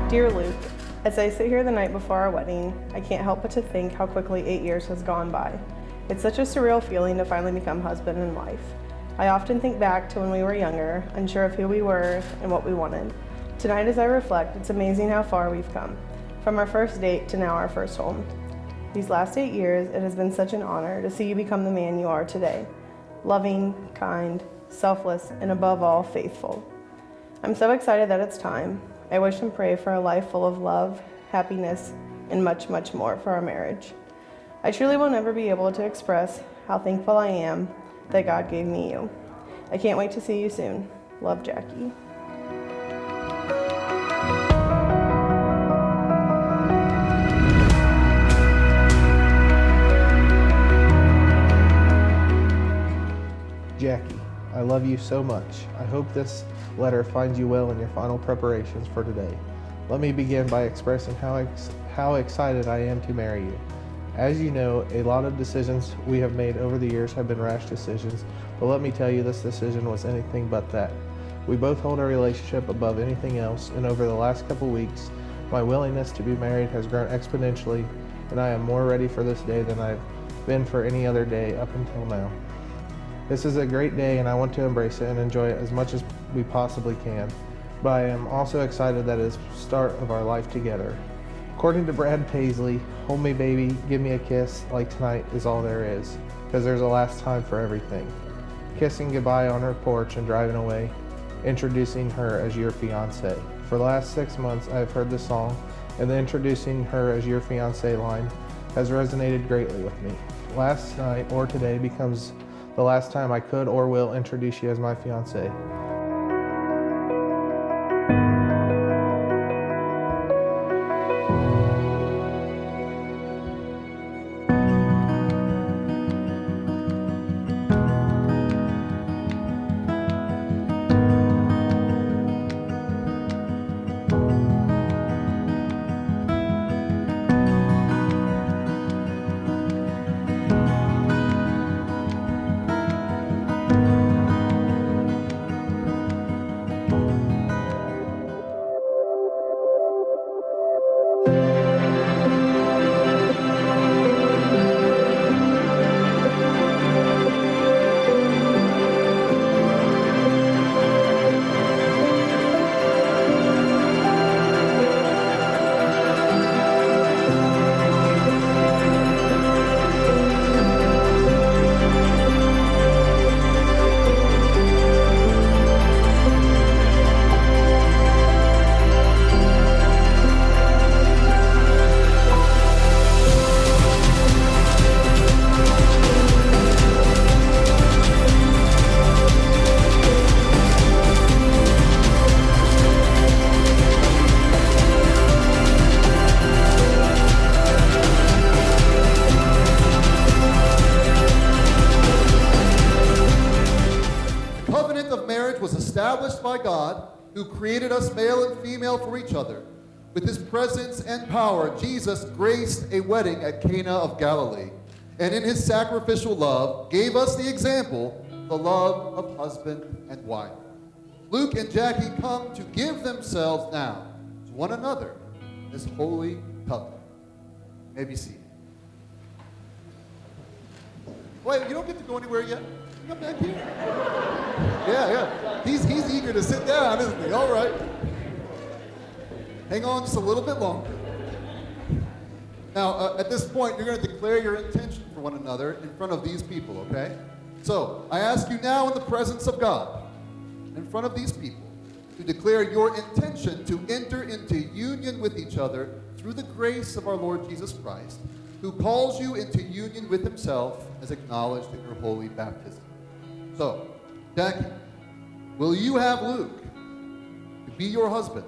Dear Luke, as I sit here the night before our wedding, I can't help but to think how quickly 8 years has gone by. It's such a surreal feeling to finally become husband and wife. I often think back to when we were younger, unsure of who we were and what we wanted. Tonight as I reflect, it's amazing how far we've come, from our first date to now our first home. These last 8 years, it has been such an honor to see you become the man you are today. Loving, kind, selfless, and above all, faithful. I'm so excited that it's time. I wish and pray for a life full of love, happiness, and much, much more for our marriage. I truly will never be able to express how thankful I am that God gave me you. I can't wait to see you soon. Love, Jackie. Jackie, I love you so much. I hope this letter finds you well in your final preparations for today. Let me begin by expressing how excited I am to marry you. As you know, a lot of decisions we have made over the years have been rash decisions, but let me tell you, this decision was anything but that. We both hold our relationship above anything else, and over the last couple weeks, my willingness to be married has grown exponentially, and I am more ready for this day than I've been for any other day up until now. This is a great day, and I want to embrace it and enjoy it as much as we possibly can, but I am also excited that it is the start of our life together. According to Brad Paisley, hold me baby, give me a kiss, like tonight is all there is, because there's a last time for everything. Kissing goodbye on her porch and driving away, introducing her as your fiance. For the last 6 months, I have heard this song, and the introducing her as your fiance line has resonated greatly with me. Last night or today becomes the last time I could or will introduce you as my fiance. Established by God, who created us male and female for each other. With his presence and power, Jesus graced a wedding at Cana of Galilee, and in his sacrificial love gave us the example, the love of husband and wife. Luke and Jackie come to give themselves now to one another, this holy couple. You may be seated. Wait, you don't get to go anywhere yet? Come back here. Yeah. He's eager to sit down, isn't he? All right. Hang on just a little bit longer. Now, at this point, you're going to declare your intention for one another in front of these people, okay? So, I ask you now in the presence of God, in front of these people, to declare your intention to enter into union with each other through the grace of our Lord Jesus Christ, who calls you into union with himself as acknowledged in your holy baptism. So, Jackie, will you have Luke to be your husband,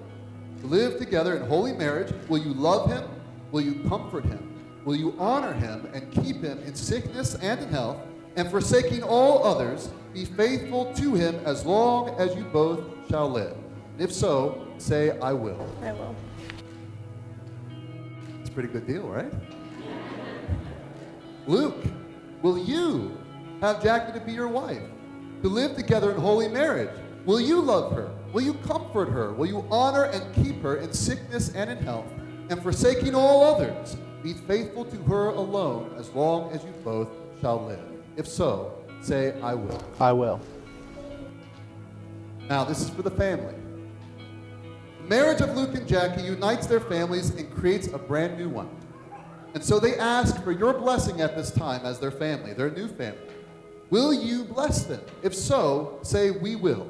to live together in holy marriage? Will you love him? Will you comfort him? Will you honor him and keep him in sickness and in health? And forsaking all others, be faithful to him as long as you both shall live. And if so, say, I will. I will. It's a pretty good deal, right? Luke, will you have Jackie to be your wife, to live together in holy marriage? Will you love her? Will you comfort her? Will you honor and keep her in sickness and in health? And forsaking all others, be faithful to her alone as long as you both shall live. If so, say, I will. I will. Now, this is for the family. The marriage of Luke and Jackie unites their families and creates a brand new one. And so they ask for your blessing at this time as their family, their new family. Will you bless them? If so, say, we will.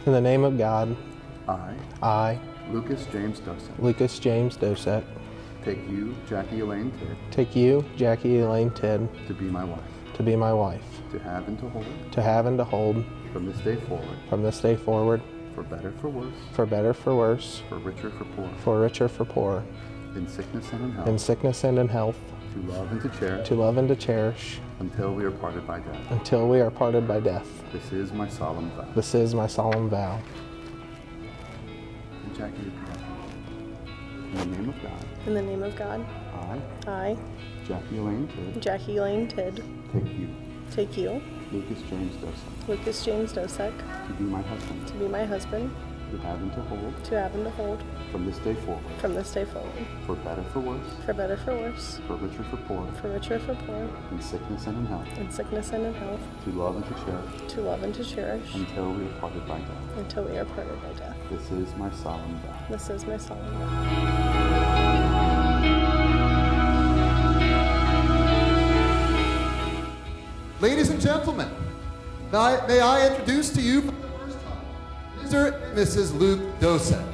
In the name of God, I, Lucas James Dosek, Lucas James Dosek, take you, Jackie Elaine Tidd, take you, Jackie Elaine Tidd, to be my wife, to be my wife, to have and to hold, to have and to hold, from this day forward, from this day forward, for better, for worse, for better, for worse, for richer, for poor, for richer, for poor, in sickness and in health, in sickness and in health, to love and to cherish, to love and to cherish, until we are parted by death. until we are parted by death. This is my solemn vow. This is my solemn vow. And Jackie, repeat after me. In the name of God, In the name of God, I, Jackie Elaine Tidd, Jackie Elaine Tidd, take you, take you, Lucas James Dosek, Lucas James Dosek, to be my husband, to be my husband, to have and to hold, to have and to hold, from this day forward, from this day forward, for better, for worse, for better, for worse, for richer, for poor, for richer, for poor, in sickness and in health, in sickness and in health, to love and to cherish, to love and to cherish, until we are parted by death. until we are parted by death. This is my solemn vow. This is my solemn vow. Ladies and gentlemen, may I introduce to you for the first time, Mr. and Mrs. Luke Dosek.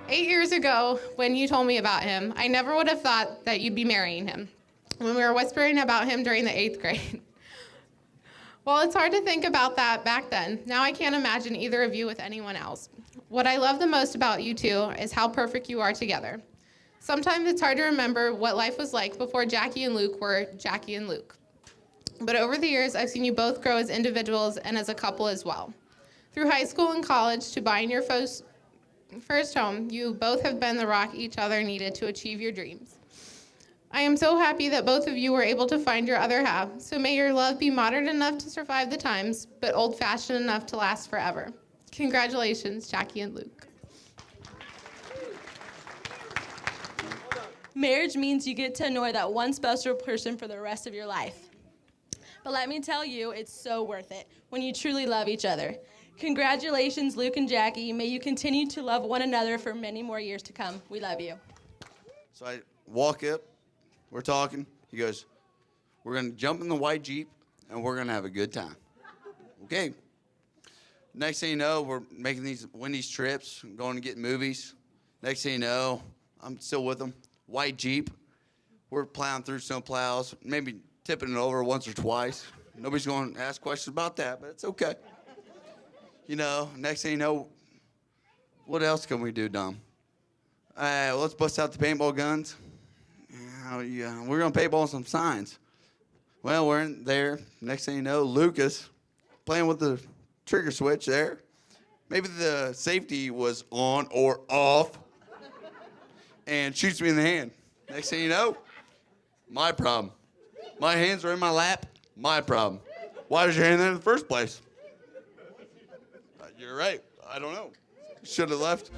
8 years ago, when you told me about him, I never would have thought that you'd be marrying him when we were whispering about him during the 8th grade. Well, it's hard to think about that back then. Now I can't imagine either of you with anyone else. What I love the most about you two is how perfect you are together. Sometimes it's hard to remember what life was like before Jackie and Luke were Jackie and Luke. But over the years, I've seen you both grow as individuals and as a couple as well. Through high school and college to buying your first home, you both have been the rock each other needed to achieve your dreams. I am so happy that both of you were able to find your other half, so may your love be modern enough to survive the times, but old-fashioned enough to last forever. Congratulations, Jackie and Luke. Marriage means you get to annoy that one special person for the rest of your life. But let me tell you, it's so worth it when you truly love each other. Congratulations, Luke and Jackie. May you continue to love one another for many more years to come. We love you. So I walk up, we're talking. He goes, we're going to jump in the white Jeep, and we're going to have a good time. Okay. Next thing you know, we're making these trips, going to get movies. Next thing you know, I'm still with him. White Jeep. We're plowing through snow plows, maybe tipping it over once or twice. Nobody's going to ask questions about that, but it's okay. You know, next thing you know, what else can we do, Dom? Let's bust out the paintball guns. Yeah, we're going to paintball some signs. Well, we're in there. Next thing you know, Lucas playing with the trigger switch there. Maybe the safety was on or off and shoots me in the hand. Next thing you know, my problem. My hands are in my lap, my problem. Why was your hand there in the first place? You're right. I don't know. Should have left.